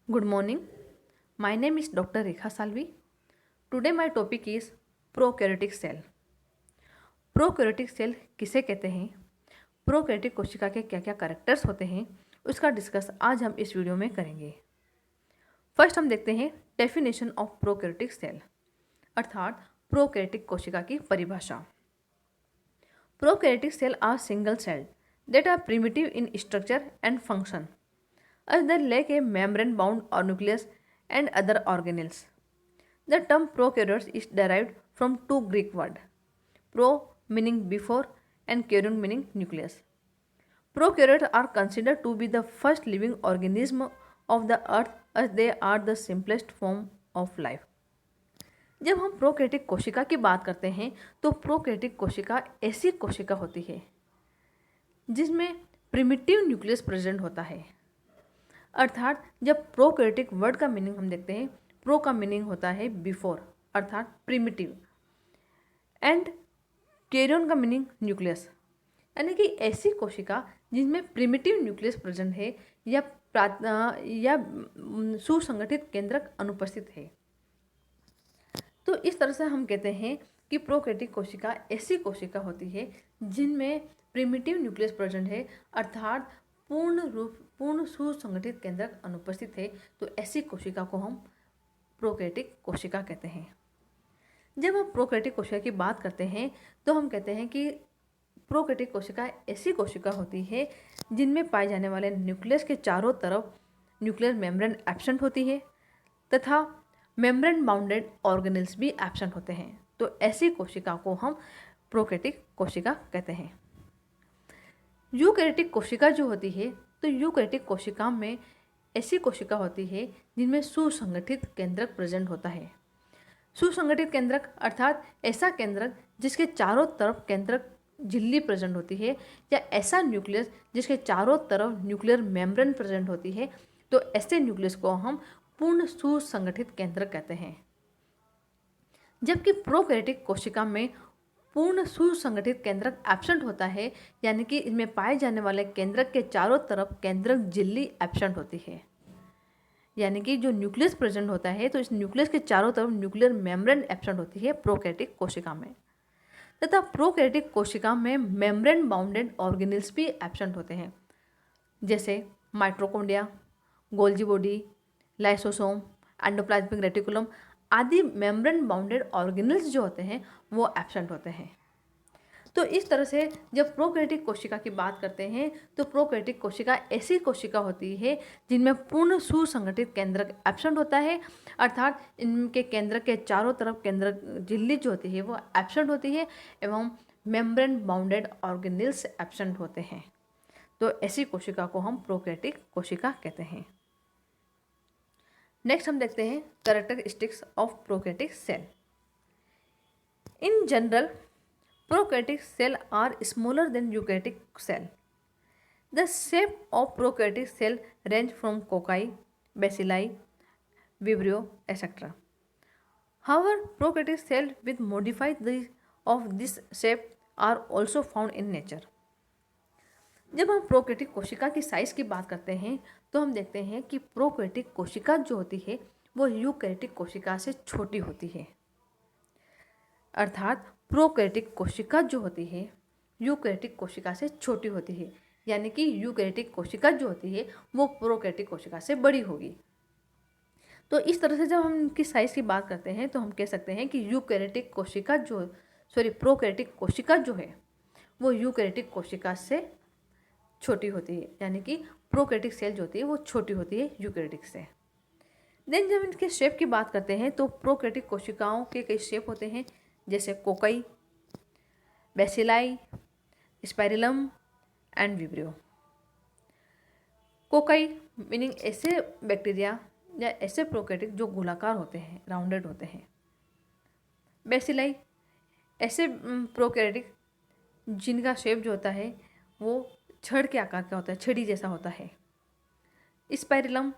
Good morning. My name is Dr. Rekha Salvi. Today my topic is prokaryotic cell. Prokaryotic cell किसे कहते हैं, prokaryotic कोशिका के क्या क्या कैरेक्टर्स होते हैं, उसका डिस्कस आज हम इस वीडियो में करेंगे। फर्स्ट हम देखते हैं डेफिनेशन ऑफ प्रोकैरियोटिक सेल, अर्थात प्रोकैरियोटिक कोशिका की परिभाषा। Prokaryotic cell are single cell that are primitive in structure and function, as they lack a membrane-bound or nucleus and other organelles. The term prokaryotes is derived from two Greek words, pro meaning before and karyon meaning nucleus. Prokaryotes are considered to be the first living organism of the earth as they are the simplest form of life. जब हम prokaryotic कोशिका की बात करते हैं तो prokaryotic कोशिका ऐसी कोशिका होती है जिसमें प्रिमिटिव न्यूक्लियस प्रेजेंट होता है। अर्थात जब प्रोकैरियोटिक वर्ड का मीनिंग हम देखते हैं, प्रो का मीनिंग होता है बिफोर अर्थात प्रिमिटिव, एंड कैरियन का मीनिंग न्यूक्लियस, यानी कि ऐसी कोशिका जिनमें प्रिमिटिव न्यूक्लियस प्रेजेंट है या सुसंगठित केंद्रक अनुपस्थित है। तो इस तरह से हम कहते हैं कि प्रोकैरियोटिक कोशिका ऐसी कोशिका होती है जिनमें प्रिमिटिव न्यूक्लियस प्रेजेंट है, अर्थात पूर्ण सुसंगठित केंद्रक अनुपस्थित है। तो ऐसी कोशिका को हम प्रोकैरियोटिक कोशिका कहते हैं। जब हम प्रोकैरियोटिक कोशिका की बात करते हैं तो हम कहते हैं कि प्रोकैरियोटिक कोशिका ऐसी कोशिका होती है जिनमें पाए जाने वाले न्यूक्लियस के चारों तरफ न्यूक्लियर मेम्ब्रेन एब्सेंट होती है तथा मेम्ब्रेन बाउंडेड ऑर्गेनेल्स भी एब्सेंट होते हैं। तो ऐसी कोशिका को हम प्रोकैरियोटिक कोशिका कहते हैं। यूकैरियोटिक कोशिका जो होती है, तो यूकैरियोटिक कोशिका में ऐसी कोशिका होती है जिनमें सुसंगठित केंद्रक प्रेजेंट होता है। सुसंगठित केंद्रक अर्थात ऐसा केंद्रक जिसके चारों तरफ केंद्रक झिल्ली प्रेजेंट होती है, या ऐसा न्यूक्लियस जिसके चारों तरफ न्यूक्लियर मेम्ब्रेन प्रेजेंट होती है। तो ऐसे न्यूक्लियस को हम पूर्ण सुसंगठित केंद्रक कहते हैं। जबकि प्रोकैरियोटिक कोशिका में पूर्ण सुसंगठित केंद्रक एब्सेंट होता है, यानी कि इसमें पाए जाने वाले केंद्रक के चारों तरफ केंद्रक झिल्ली एब्सेंट होती है, यानी कि जो न्यूक्लियस प्रेजेंट होता है तो इस न्यूक्लियस के चारों तरफ न्यूक्लियर मेम्ब्रेन एब्सेंट होती है प्रोकैरियोटिक कोशिका में। तथा प्रोकैरियोटिक कोशिका में मेम्ब्रेन बाउंडेड ऑर्गेनेल्स भी एब्सेंट होते हैं, जैसे mitochondria, Golgi body, lysosome, endoplasmic reticulum आदि मेम्ब्रेन बाउंडेड ऑर्गेनेल्स जो होते हैं वो एब्सेंट होते हैं। तो इस तरह से जब प्रोकैरियोटिक कोशिका की बात करते हैं तो प्रोकैरियोटिक कोशिका ऐसी कोशिका होती है जिनमें पूर्ण सुसंगठित केंद्रक एब्सेंट होता है, अर्थात इनके केंद्रक के चारों तरफ केंद्रक झिल्ली जो होती है वो एब्सेंट होती है एवं मेम्ब्रेन बाउंडेड ऑर्गेनेल्स एब्सेंट होते हैं। तो ऐसी कोशिका को हम प्रोकैरियोटिक कोशिका कहते हैं। नेक्स्ट हम देखते हैं characteristics of prokaryotic cell. In general prokaryotic cell are smaller than eukaryotic cell. The shape of prokaryotic cell range from cocci, bacilli, vibrio, etc. However, prokaryotic cell with modified of this shape are also found in nature. जब हम prokaryotic कोशिका की size की बात करते हैं तो हम देखते हैं कि प्रोकैरियोटिक कोशिका जो होती है वो यूकैरियोटिक कोशिका से छोटी होती है, अर्थात प्रोकैरियोटिक कोशिका जो होती है यूकैरियोटिक कोशिका से छोटी होती है, यानी कि यूकैरियोटिक कोशिका जो होती है वो प्रोकैरियोटिक कोशिका से बड़ी होगी। तो इस तरह से जब हम इनकी साइज़ की बात करते हैं तो हम कह सकते हैं कि प्रोकैरियोटिक कोशिका जो है वो यूकैरियोटिक कोशिका से छोटी होती है, यानी कि प्रोकैरियोटिक सेल जो होती है वो छोटी होती है यूकैरियोटिक से। देन जब इनके शेप की बात करते हैं तो प्रोकैरियोटिक कोशिकाओं के कई शेप होते हैं, जैसे कोकई, bacilli, spirillum and vibrio. कोकई meaning ऐसे बैक्टीरिया या ऐसे प्रोकैरियोटिक जो गोलाकार होते हैं, राउंडेड होते हैं। बेसिलाई ऐसे प्रोकैरियोटिक जिनका शेप जो होता है वो छड़ के आकार का होता है, छड़ी जैसा होता है। स्पाइरलम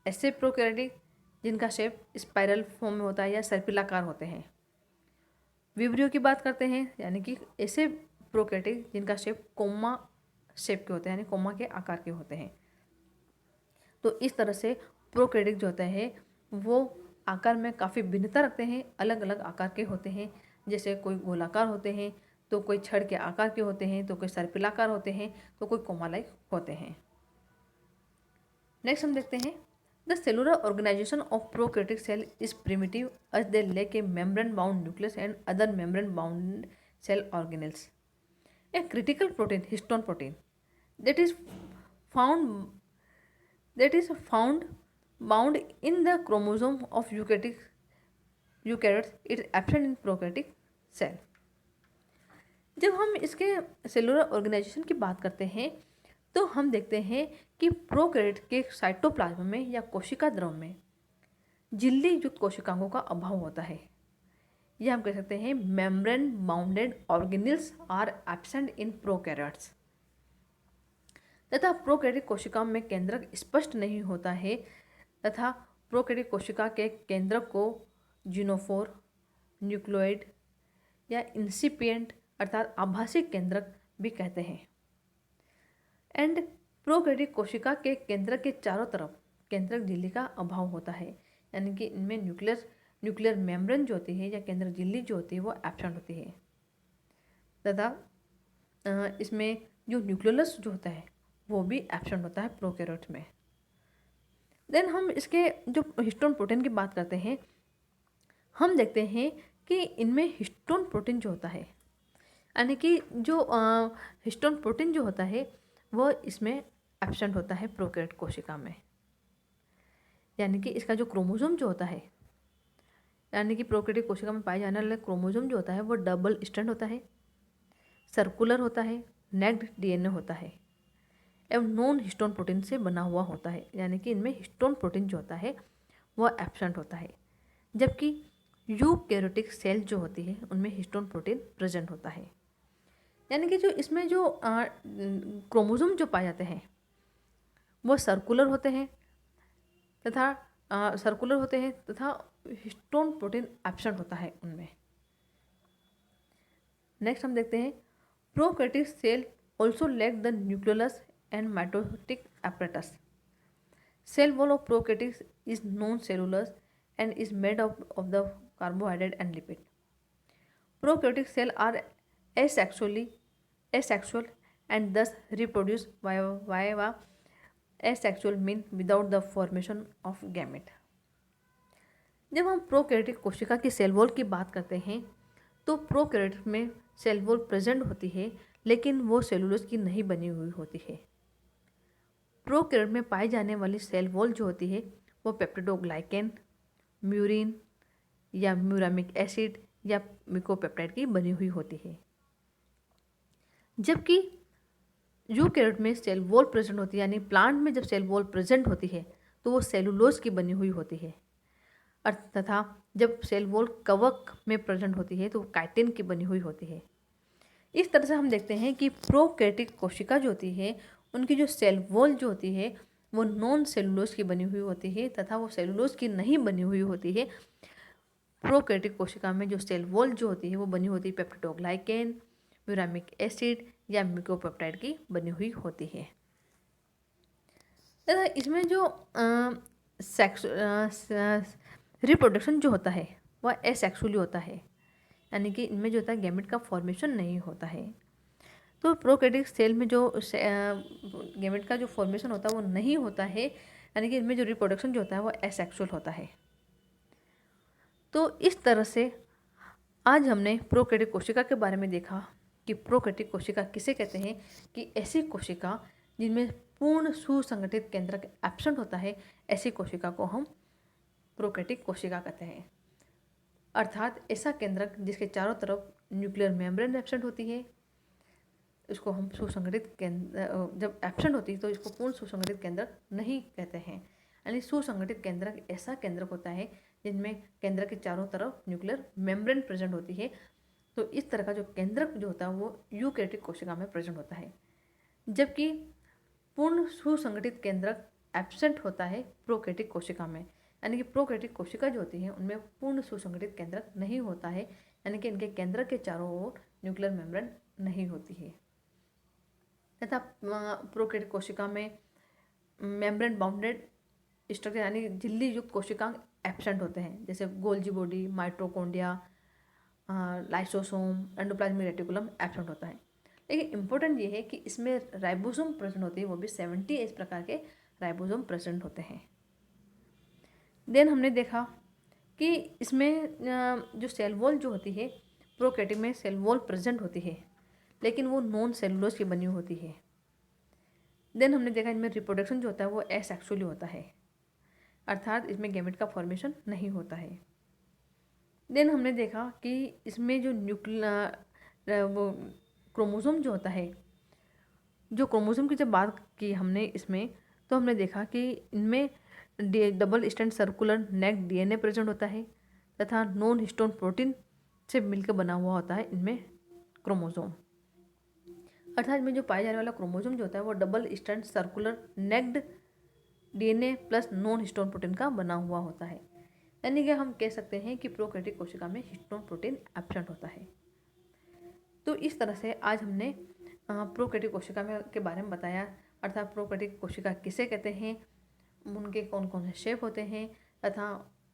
ऐसे प्रोकैरियोटिक जिनका शेप स्पाइरल फॉर्म में होता है या सर्पिलाकार होते हैं। विब्रियो की बात करते हैं, यानी कि ऐसे प्रोकैरियोटिक जिनका शेप कोमा शेप के होते हैं, यानी कोमा के आकार के होते हैं। तो इस तरह से प्रोकैरियोटिक जो होता है वो आकार में काफ़ी भिन्नता रखते हैं, अलग अलग आकार के होते हैं। जैसे कोई गोलाकार होते हैं, तो कोई छड़ के आकार के होते हैं, तो कोई सर्पिलाकार होते हैं, तो कोई कोमालाइक होते हैं। नेक्स्ट हम देखते हैं the cellular organisation of prokaryotic cell is primitive as they lack a membrane bound nucleus and other membrane bound cell organelles. A critical protein, histone protein, that is found that is found bound in the chromosome of eukaryotes. It is absent in prokaryotic cell. जब हम इसके cellular organisation की बात करते हैं तो हम देखते हैं कि प्रोकैरियोट के साइटोप्लाज्म में या कोशिका द्रव में झिल्ली युक्त कोशिकाओं का अभाव होता है। यह हम कह सकते हैं membrane bounded organelles are absent in prokaryotes. तथा प्रोकैरियोटिक कोशिकाओं में केंद्रक स्पष्ट नहीं होता है तथा प्रोकैरियोटिक कोशिका के केंद्रक को जिनोफोर, न्यूक्लियोइड या इंसिपिएंट अर्थात आभासी केंद्रक भी कहते हैं। एंड प्रोकैरियोटिक कोशिका के केंद्रक के चारों तरफ केंद्रक झिल्ली का अभाव होता है, यानी कि इनमें न्यूक्लियर मेम्ब्रेन जो होती है या केंद्रक झिल्ली जो होती है वो एब्सेंट होती है। तथा इसमें जो न्यूक्लियोलस जो होता है वो भी एब्सेंट होता है प्रोकैरियोट में। देन हम इसके जो हिस्टोन प्रोटीन की बात करते हैं, हम देखते हैं कि इनमें हिस्टोन प्रोटीन जो होता है, यानी कि जो हिस्टोन प्रोटीन जो होता है वो इसमें एब्सेंट होता है प्रोकैरियोट कोशिका में। यानी कि इसका जो क्रोमोसोम जो होता है, यानी कि प्रोकैरियोटिक कोशिका में पाए जाने वाला क्रोमोसोम जो होता है वो डबल स्ट्रैंड होता है, सर्कुलर होता है, नेक्ड डीएनए होता है एवं नॉन हिस्टोन प्रोटीन से बना हुआ होता है। यानी कि इनमें हिस्टोन प्रोटीन जो होता है वह एब्सेंट होता है, जबकि यूकैरियोटिक सेल जो होती है उनमें हिस्टोन प्रोटीन प्रेजेंट होता है। यानी कि जो इसमें जो क्रोमोसोम जो पाए जाते हैं वो सर्कुलर होते हैं तथा हिस्टोन प्रोटीन एब्सेंट होता है उनमें। नेक्स्ट हम देखते हैं prokaryotic cell also lack the nucleolus and mitotic apparatus. Cell wall of prokaryotic is non-cellulose and is made of the carbohydrate and lipid. Prokaryotic cells are asexual and thus reproduce via asexual means without the formation of gamete. जब हम prokaryotic कोशिका की cell wall की बात करते हैं तो prokaryote में सेल वॉल प्रेजेंट होती है, लेकिन वो सेलुलोज की नहीं बनी हुई होती है। प्रोकैरियोट में पाई जाने वाली सेल वॉल जो होती है वो पेप्टिडोग्लाइकेन, म्यूरिन या म्यूरामिक एसिड या मिकोपेप्टाइड की बनी हुई होती है। जबकि यूकैरियोट में सेल वॉल प्रेजेंट होती है, यानी प्लांट में जब सेल वॉल प्रेजेंट होती है तो वो सेलुलोज की बनी हुई होती है, तथा जब सेल वॉल कवक में प्रेजेंट होती है तो वो काइटिन की बनी हुई होती है। इस तरह से हम देखते हैं कि प्रोकैरियोटिक कोशिका जो होती है उनकी जो सेल वॉल जो होती है वो नॉन सेलुलोज की बनी हुई होती है तथा वो सेलुलोज की नहीं बनी हुई होती है। प्रोकैरियोटिक कोशिका में जो सेल वॉल जो होती है वो बनी होती है पेप्टिडोग्लाइकेन, म्यूरामिक एसिड या मिकोपेप्टाइड की बनी हुई होती है। तथा इसमें जो रिप्रोडक्शन जो होता है वह एसेक्सुअली होता है, यानी कि इनमें जो होता है गैमेट का फॉर्मेशन नहीं होता है। तो प्रोकैरियोटिक सेल में जो गैमेट का जो फॉर्मेशन होता है वो नहीं होता है, यानी कि इनमें जो रिप्रोडक्शन जो होता है वो एसेक्सुअल होता है। तो इस तरह से आज हमने प्रोकैरियोटिक कोशिका के बारे में देखा कि प्रोकैरियोटिक कोशिका किसे कहते हैं, कि ऐसी कोशिका जिनमें पूर्ण सुसंगठित केंद्रक एब्सेंट होता है, ऐसी कोशिका को हम प्रोकैरियोटिक कोशिका कहते हैं। अर्थात ऐसा केंद्रक जिसके चारों तरफ न्यूक्लियर मेम्ब्रेन एब्सेंट होती है, इसको हम सुसंगठित केंद्र, जब एब्सेंट होती है तो इसको पूर्ण सुसंगठित केंद्रक नहीं कहते हैं। यानी सुसंगठित केंद्रक ऐसा केंद्रक होता है जिनमें केंद्र के चारों तरफ न्यूक्लियर मेम्ब्रेन प्रेजेंट होती है। तो इस तरह का जो केंद्रक जो होता है वो यूकैरियोटिक कोशिका में प्रेजेंट होता है, जबकि पूर्ण सुसंगठित केंद्रक एब्सेंट होता है प्रोकैरियोटिक कोशिका में। यानी कि प्रोकैरियोटिक कोशिका जो होती है उनमें पूर्ण सुसंगठित केंद्रक नहीं होता है, यानी कि इनके केंद्रक के चारों ओर न्यूक्लियर मेम्ब्रेन नहीं होती है। तथा प्रोकैरियोटिक कोशिका में मेम्ब्रेन बाउंडेड स्ट्रक्चर यानी झिल्ली युक्त कोशिकांग एब्सेंट होते हैं, जैसे Golgi body, mitochondria, lysosome, endoplasmic reticulum absent होता है। लेकिन इंपॉर्टेंट ये है कि इसमें राइबोसोम प्रेजेंट होते हैं, वो भी 70 इस प्रकार के राइबोसोम प्रेजेंट होते हैं। देन हमने देखा कि इसमें जो सेल वॉल जो होती है, प्रोकैरियोट में सेल वॉल प्रेजेंट होती है, लेकिन वो नॉन सेलुलोज की बनी होती है। देन हमने देखा इनमें रिप्रोडक्शन जो होता है वो एसेक्सुअली होता है, अर्थात इसमें गैमेट का फॉर्मेशन नहीं होता है। देन हमने देखा कि इसमें जो वो क्रोमोसोम जो होता है, जो क्रोमोसोम की जब बात की हमने इसमें, तो हमने देखा कि इनमें डबल स्टैंड सर्कुलर नेक डीएनए प्रेजेंट होता है तथा नॉन हिस्टोन प्रोटीन से मिलकर बना हुआ होता है इनमें क्रोमोसोम। अर्थात इसमें जो पाया जाने वाला क्रोमोसोम जो होता है वो double stand circular naked DNA plus non histone protein का बना हुआ होता है। यानी कि हम कह सकते हैं कि प्रोकैरियोटिक कोशिका में हिस्टोन प्रोटीन एब्सेंट होता है। तो इस तरह से आज हमने प्रोकैरियोटिक कोशिका में के बारे में बताया, अर्थात प्रोकैरियोटिक कोशिका किसे कहते हैं, उनके कौन कौन से शेप होते हैं तथा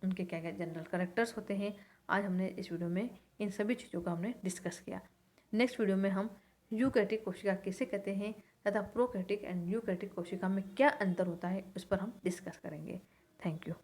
उनके क्या क्या जनरल कैरेक्टर्स होते हैं। आज हमने इस वीडियो में इन सभी चीज़ों का हमने डिस्कस किया। नेक्स्ट वीडियो में हम यूकैरियोटिक कोशिका किसे कहते हैं तथा प्रोकैरियोटिक एंड यूकैरियोटिक कोशिका में क्या अंतर होता है उस पर हम डिस्कस करेंगे। Thank you.